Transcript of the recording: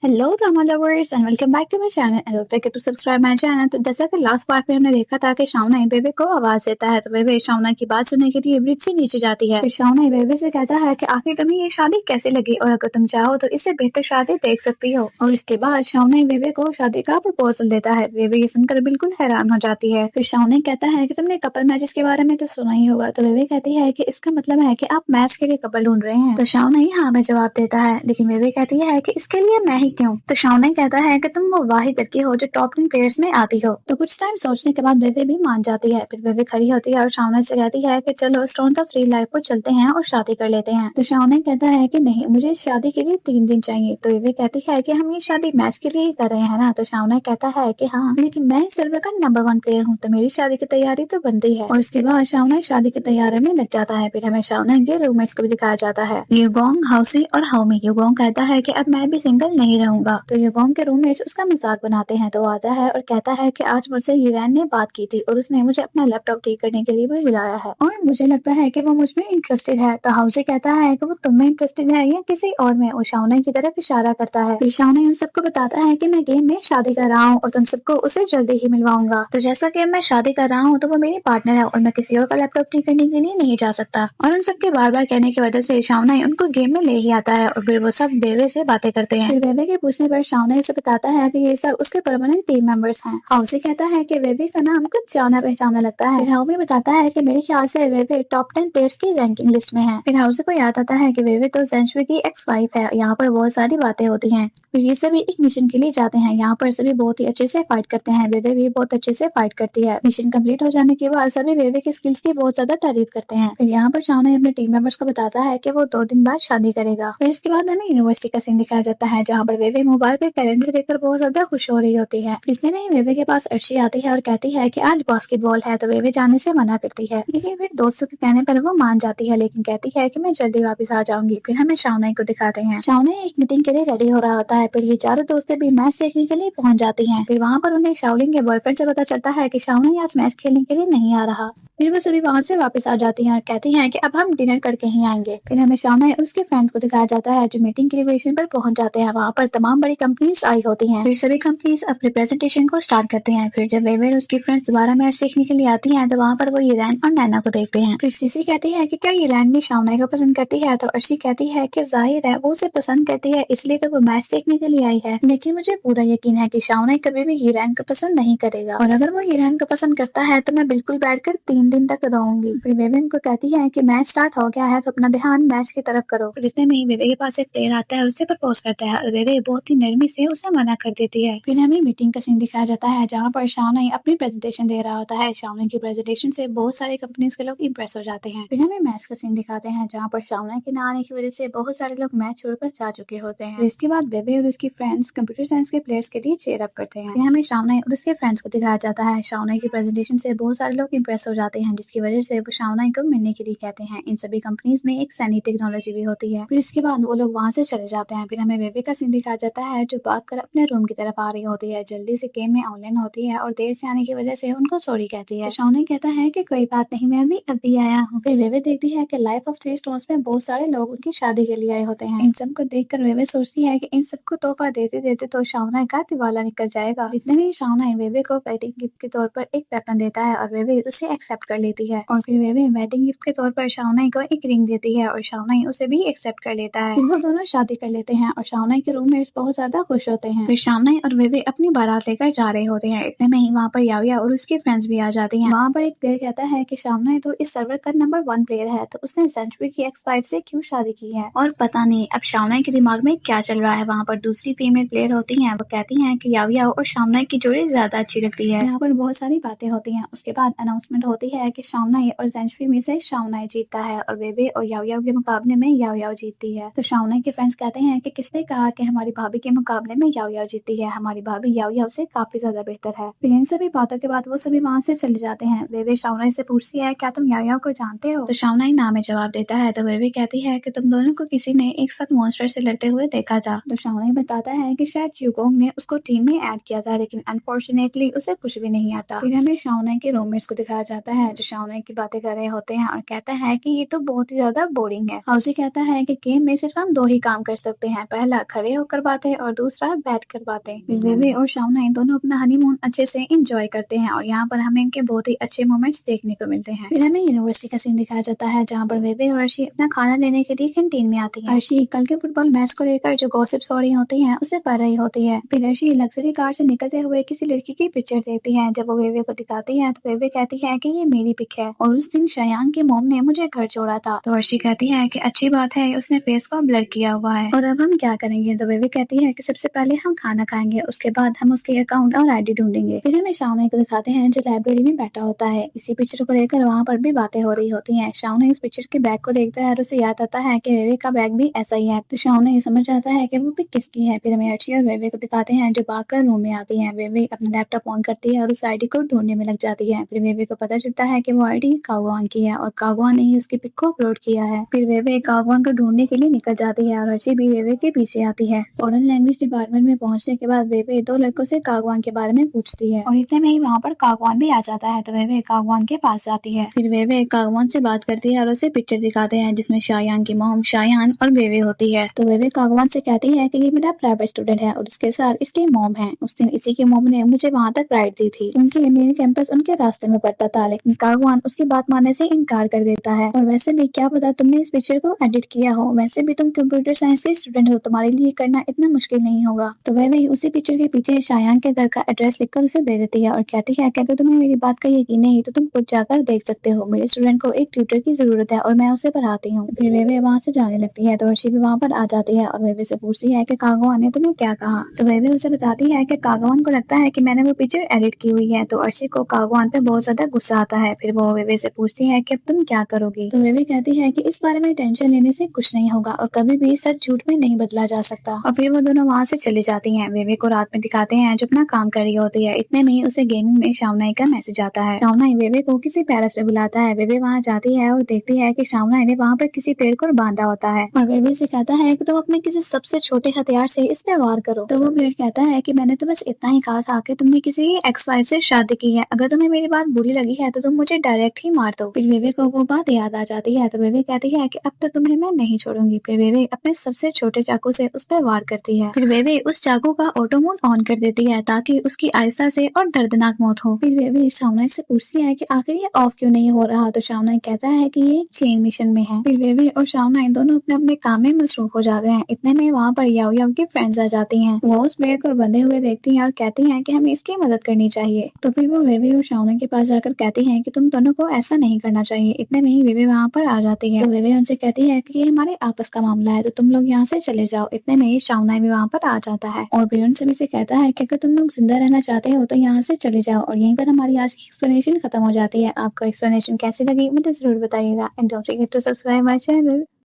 Hello drama lovers and welcome back to my channel and don't forget to subscribe my channel. तो जैसा कि last part में हमने देखा था कि शावना बेबे को आवाज देता है, तो बेबे शावना की बात सुनने के लिए ब्रिज से नीचे जाती है। फिर शावना बेबे से कहता है कि आखिर तुम्हें ये शादी कैसे लगी और अगर तुम चाहो तो इससे बेहतर शादी देख सकती हो। और इसके बाद शावना बेबे को शादी का प्रपोजल देता है। बेबे ये सुनकर बिल्कुल हैरान हो जाती है। फिर शावना कहता है कि तुमने कपल मैचेस के बारे में तो सुना ही होगा। तो बेबे कहती है कि इसका मतलब है कि आप मैच के लिए कपल ढूंढ रहे हैं। तो शावना हाँ में जवाब देता है, लेकिन बेबे कहती है कि इसके लिए मैं ही क्यों। तो शावना कहता है कि तुम वो वाहिद लड़की हो जो टॉप 10 प्लेयर्स में आती हो। तो कुछ टाइम सोचने के बाद बेबे भी मान जाती है। फिर बेबे खड़ी होती है और शावना से कहती है कि चलो स्टोन्स ऑफ 3 लाइफ पर चलते हैं और शादी कर लेते हैं। तो शावना कहता है कि नहीं, मुझे शादी के लिए 3 दिन चाहिए। तो बेबे कहती है कि हम ये शादी मैच के लिए ही कर रहे हैं ना। तो शावना कहता है कि हाँ, लेकिन मैं सर्वर का नंबर 1 प्लेयर हूँ, तो मेरी शादी की तैयारी तो बनती है। और उसके बाद शावना शादी की तैयारी में लग जाता है। फिर हमें शावना के रूममेट्स को भी दिखाया जाता है, युगोंग, हाउसी और हाउमी। युगोंग कहता है कि अब मैं भी सिंगल नहीं रहूंगा। तो युगोंग के रूममेट्स उसका मजाक बनाते हैं। तो आता है और कहता है कि आज मुझसे हीरेन ने बात की थी और उसने मुझे अपना लैपटॉप ठीक करने के लिए भी बुलाया है और मुझे लगता है कि वो मुझ में इंटरेस्टेड है। तो हाउसी कहता है कि वो तुम में इंटरेस्टेड है या किसी और में। और शावना की तरफ इशारा करता है। फिर शावना उन सबको बताता है कि मैं गेम में शादी कर रहा हूँ और तुम सबको उसे जल्दी ही मिलवाऊंगा। तो जैसा कि मैं शादी कर रहा हूँ तो वो मेरी पार्टनर है और मैं किसी और का लैपटॉप ठीक करने के लिए नहीं जा सकता। और उन सबके बार बार कहने की वजह से शावना उनको गेम में ले ही आता है और फिर वो सब बेबे से बातें करते हैं। फिर बेबे के पूछने पर शावना उसे बताता है कि ये सब उसके परमानेंट टीम मेंबर्स हैं। हाउसी कहता है कि बेबे का नाम कुछ जाना पहचाना लगता है। फिर हाउमी बताता है कि मेरे ख्याल से बेबे टॉप 10 प्लेयर्स की रैंकिंग लिस्ट में है। फिर हाउसी को याद आता है कि बेबे तो जेंशुई की एक्स वाइफ है। यहाँ पर बहुत सारी बातें होती हैं। फिर ये सभी एक मिशन के लिए जाते हैं। यहाँ पर सभी बहुत ही अच्छे से फाइट करते हैं। बेबे भी बहुत अच्छे से फाइट करती है। मिशन कंप्लीट हो जाने के बाद सभी बेबे की स्किल्स की बहुत ज्यादा तारीफ करते हैं। फिर यहाँ पर शावना अपने टीम मेंबर्स को बताता है कि वो 2 दिन बाद शादी करेगा। फिर इसके बाद हमें यूनिवर्सिटी का सीन दिखाया जाता है, जहाँ पर बेबे मोबाइल पे कैलेंडर देखकर बहुत ज्यादा खुश हो रही होती है। इतने में ही बेबे के पास अर्शी आती है और कहती है कि आज बास्केटबॉल है। तो बेबे जाने से मना करती है, लेकिन फिर दोस्तों के कहने पर वो मान जाती है, लेकिन कहती है कि मैं जल्दी वापस आ जाऊंगी। फिर हमें शावना को दिखाते हैं। शावना एक मीटिंग के लिए रेडी हो रहा होता है। फिर ये चारों दोस्तें भी मैच देखने के लिए पहुंच जाती हैं। फिर वहाँ पर उन्हें शाओलिन के बॉयफ्रेंड से पता चलता है कि शावना आज मैच खेलने के लिए नहीं आ रहा। फिर वो सभी वहाँ से वापस आ जाती हैं और कहती हैं कि अब हम डिनर करके ही आएंगे। फिर हमें शावना और उसके फ्रेंड्स को दिखाया जाता है जो मीटिंग के लोकेशन पर पहुंच जाते हैं। वहाँ पर तमाम बड़ी कंपनीज आई होती हैं। फिर सभी कंपनीज अपने प्रेजेंटेशन को स्टार्ट करते हैं। फिर जब वेवे और उसकी फ्रेंड्स दोबारा मैच सीखने के लिए आती हैं तो वहाँ पर वो ईरान और नैना को देखते हैं। फिर सीसी कहती है कि क्या ईरान भी शावना को पसंद करती है। तो अर्शी कहती है कि जाहिर है वो उसे पसंद करती है, इसलिए तो वो मैच सीखने के लिए आई है, लेकिन मुझे पूरा यकीन है कि शावना कभी भी ईरान को पसंद नहीं करेगा और अगर वो ईरान को पसंद करता है तो मैं बिल्कुल बैठकर 3 दिन तक रहूंगी। फिर बेबे उनको कहती है कि मैच स्टार्ट हो गया है तो अपना ध्यान मैच की तरफ करो। फिर इतने में ही बेबे के पास एक प्लेयर आता है, उससे प्रपोज करता है और बेबे बहुत ही नरमी से उसे मना कर देती है। फिर हमें मीटिंग का सीन दिखाया जाता है, जहाँ पर शावना अपनी प्रेजेंटेशन दे रहा होता है। शावना की प्रेजेंटेशन से बहुत सारे कंपनीज के लोग इंप्रेस हो जाते हैं। फिर हमें मैच का सीन दिखाते हैं, जहाँ पर शावना के ना आने की वजह से बहुत सारे लोग मैच छोड़कर जा चुके होते हैं। फिर इसके बाद बेबे और उसकी फ्रेंड्स कंप्यूटर साइंस के प्लेयर्स के लिए चेयर अप करते हैं। फिर हमें शावना और उसके फ्रेंड्स को दिखाया जाता है। शावना की प्रेजेंटेशन से बहुत सारे लोग इंप्रेस हो जाते हैं, जिसकी वजह से वो शावना को मिलने के लिए कहते हैं। इन सभी कंपनीज में एक सैनी टेक्नोलॉजी भी होती है। फिर इसके बाद वो लोग वहाँ से चले जाते हैं। फिर हमें बेबे का सीन दिखाया जाता है, जो भाग कर अपने रूम की तरफ आ रही होती है। जल्दी से गेम में ऑनलाइन होती है और देर से आने की वजह से उनको सॉरी कहती है। तो शावना कहता है कि कोई बात नहीं, मैं भी अभी आया हूँ। फिर बेबे देखती है कि लाइफ ऑफ 3 स्टोन्स में बहुत सारे लोग उनकी शादी के लिए आए होते हैं। इन सबको देखकर बेबे सोचती है कि इन सबको तोहफा देते देते तो शावना का दिवाला निकल जाएगा। इतने में शावना बेबे को वेडिंग गिफ्ट के तौर पर एक वेपन देता है और बेबे उसे एक्सेप्ट कर लेती है। और फिर बेबे वेडिंग गिफ्ट के तौर पर शावना को एक रिंग देती है और शावना उसे भी एक्सेप्ट कर लेता है। फिर वो दोनों शादी कर लेते हैं और शावना के रूममेट्स बहुत ज्यादा खुश होते हैं। फिर शावना और बेबे अपनी बारात लेकर जा रहे होते हैं। इतने में ही वहाँ पर याविया और उसके फ्रेंड्स भी आ जाती हैं। वहाँ पर एक प्लेयर कहता है कि शावना तो इस सर्वर का नंबर 1 प्लेयर है, तो उसने जेंशुई की एक्स वाइफ से क्यों शादी की है। और पता नहीं अब शावना के दिमाग में क्या चल रहा है। वहाँ पर दूसरी फीमेल प्लेयर होती है, वो कहती है कि याविया और शावना की जोड़ी ज्यादा अच्छी लगती है। यहाँ पर बहुत सारी बातें होती है। उसके बाद अनाउंसमेंट होती है कि शावना और जेंशुई में से शावना जीतता है और बेबे और याओ के मुकाबले में याओ जीतती है। तो शावना के फ्रेंड्स कहते हैं कि किसने कहा कि हमारी भाभी के मुकाबले में याओ जीतती है, हमारी भाभी याओ से काफी ज्यादा बेहतर है। फिर इन सभी बातों के बाद वो सभी वहाँ से चले जाते हैं। बेबे शावना से पूछती है क्या तुम याओ को जानते हो। तो शावना ही नाम में जवाब देता है। तो बेबे कहती है कि तुम दोनों को किसी ने एक साथ मॉन्स्टर से लड़ते हुए देखा था। तो शावना बताता है कि शायद युगोंग ने उसको टीम में ऐड किया था, लेकिन अनफॉर्चुनेटली उसे कुछ भी नहीं आता। फिर हमें शावना के रूममेट्स को दिखाया जाता है, जो शावना की बातें कर रहे होते हैं और कहता है कि ये तो बहुत ही ज्यादा बोरिंग है। हाउसी कहता है कि गेम में सिर्फ हम 2 ही काम कर सकते हैं, पहला खड़े होकर कर बातें और दूसरा बैठ कर बातें। फिर बेबे और शावना दोनों अपना हनीमून अच्छे से एंजॉय करते हैं और यहाँ पर हमें इनके बहुत ही अच्छे मोमेंट्स देखने को मिलते हैं। फिर हमें यूनिवर्सिटी का सीन दिखाया जाता है जहाँ पर बेबे और अर्शी अपना खाना लेने के लिए कैंटीन में आती है। अर्शी कल के फुटबॉल मैच को लेकर जो गॉसिप्स हो रही होती हैं उसे पढ़ रही होती है। फिर अर्शी लग्जरी कार से निकलते हुए किसी लड़की की पिक्चर देखती है। जब वो बेबे को दिखाती है तो बेबे कहती है कि ये मेरी पिक है और उस दिन शयान के मोम ने मुझे घर छोड़ा था। तो अर्शी कहती है कि अच्छी बात है, उसने फेस को ब्लर किया हुआ है और अब हम क्या करेंगे। तो बेबी कहती है कि सबसे पहले हम खाना खाएंगे, उसके बाद हम उसके अकाउंट और आईडी ढूंढेंगे। फिर हमें शावना को दिखाते हैं जो लाइब्रेरी में बैठा होता है। इसी पिक्चर को लेकर वहाँ पर भी बातें हो रही होती हैं। शावना इस पिक्चर के बैग को देखता है और उसे याद आता है कि बेबी का बैग भी ऐसा ही है। तो शावना ये समझ जाता है कि वो पिक किसकी है। फिर हमें अर्शी और बेबी को दिखाते हैं जो भागकर रूम में आती है। बेबी अपना लैपटॉप ऑन करती है और उस आईडी को ढूंढने में लग जाती है। फिर बेबी को पता चलता है कि वो आईडी कागवान की है और कागवान ने ही उसकी पिक को अपलोड किया है। फिर बेबी कागवान को ढूंढने के लिए निकल जाती है और अर्शी भी बेबी के पीछे आती है। फॉरेन लैंग्वेज डिपार्टमेंट में पहुंचने के बाद बेबी दो लड़कों से कागवान के बारे में पूछती है और इतने में ही वहाँ पर कागवान भी आ जाता है। तो बेबी कागवान के पास जाती है। फिर बेबी कागवान से बात करती है और उसे पिक्चर दिखाते हैं जिसमें शायान की मॉम शायान और बेबी होती है। तो बेबी कागवान से कहती है कि ये मेरा प्राइवेट स्टूडेंट है और उसके साथ इसकी मॉम है। उस दिन इसी की मॉम ने मुझे वहाँ तक राइड दी थी क्योंकि मेरे कैंपस उनके रास्ते में पड़ता था, लेकिन कागवान उसकी बात मानने से इनकार कर देता है। और वैसे भी क्या पता तुमने इस पिक्चर को एडिट किया हो, वैसे भी तुम कंप्यूटर साइंस के स्टूडेंट हो, तुम्हारे लिए करना इतना मुश्किल नहीं होगा। तो वह उसी पिक्चर के पीछे शायान के घर का एड्रेस लिखकर उसे दे देती है और कहती है कि अगर तुम्हें मेरी बात का यकीन नहीं तो तुम खुद जाकर देख सकते हो। मेरे स्टूडेंट को एक ट्यूटर की जरूरत है और मैं उसे पढ़ाती हूँ। फिर वे वहाँ से जाने लगती है तो अर्शी भी वहाँ पर आ जाती है और वे से पूछती है कि कागवान ने तुम्हें क्या कहा। तो वे उसे बताती है कि कागवान को लगता है कि मैंने वो पिक्चर एडिट की हुई है। तो अर्शी को कागवान पे बहुत ज्यादा गुस्सा आता है। फिर वो वेवे से पूछती है कि अब तुम क्या करोगी। तो वेवे कहती है कि इस बारे में टेंशन लेने से कुछ नहीं होगा और कभी भी सच झूठ में नहीं बदला जा सकता। और फिर वो दोनों वहाँ से चली जाती हैं। वेवे को रात में दिखाते हैं जो अपना काम कर रही होती है। इतने में ही उसे गेमिंग में शावनाई का मैसेज आता है। शावनाई वेवे को किसी पैलेस में बुलाता है। वेवे वहाँ जाती है और देखती है कि शावनाई ने वहाँ पर किसी पेड़ को बांधा होता है और वेवे से कहता है कि तुम अपने किसी सबसे छोटे हथियार से इस पे वार करो। तो वो पेड़ कहता है कि मैंने तो बस इतना ही कहा था कि तुमने किसी एक्स वाइफ से शादी की है, अगर तुम्हें मेरी बात बुरी लगी है तो तुम मुझे डायरेक्ट ही मार दो। फिर वेवे को वो बात याद आ जाती है तो वेवे कहती है कि अब तो तुम्हें मैं नहीं छोड़ूंगी। फिर वेवे अपने सबसे छोटे चाकू से उस पर वार करती है। फिर वेवे उस चाकू का ऑटो मोड ऑन कर देती है ताकि उसकी आहिस्ता से और दर्दनाक मौत हो। फिर वेवे शावनाई से पूछती है कि आखिर ये ऑफ क्यों नहीं हो रहा। तो शावनाई कहता है कि ये एक चेन मिशन में है। फिर वेवे और शावनाई दोनों अपने अपने काम में मसरूफ हो जाते हैं। इतने में वहाँ पर याओ याओ की फ्रेंड्स आ जाती हैं। वो उस पेड़ पर बंधे हुए देखती हैं और कहती हैं कि हमें इसकी मदद करनी चाहिए। तो फिर वो वेवे और शावनाई के पास जाकर कहती हैं कि तुम दोनों को ऐसा नहीं करना चाहिए। इतने में ही वेवे वहाँ पर आ जाती है। तो वेवे उनसे कहती है कि ये हमारे आपस का मामला है तो तुम लोग यहाँ से चले जाओ। इतने में ही शावनाई भी वहाँ पर आ जाता है और फिर उनसे भी से कहता है कि अगर तुम लोग जिंदा रहना चाहते हो तो यहाँ से चले जाओ। और यहीं पर हमारी आज की एक्सप्लेनेशन खत्म हो जाती है। आपको एक्सप्लेनेशन कैसी लगी मुझे जरूर बताइएगा and don't forget to subscribe my channel.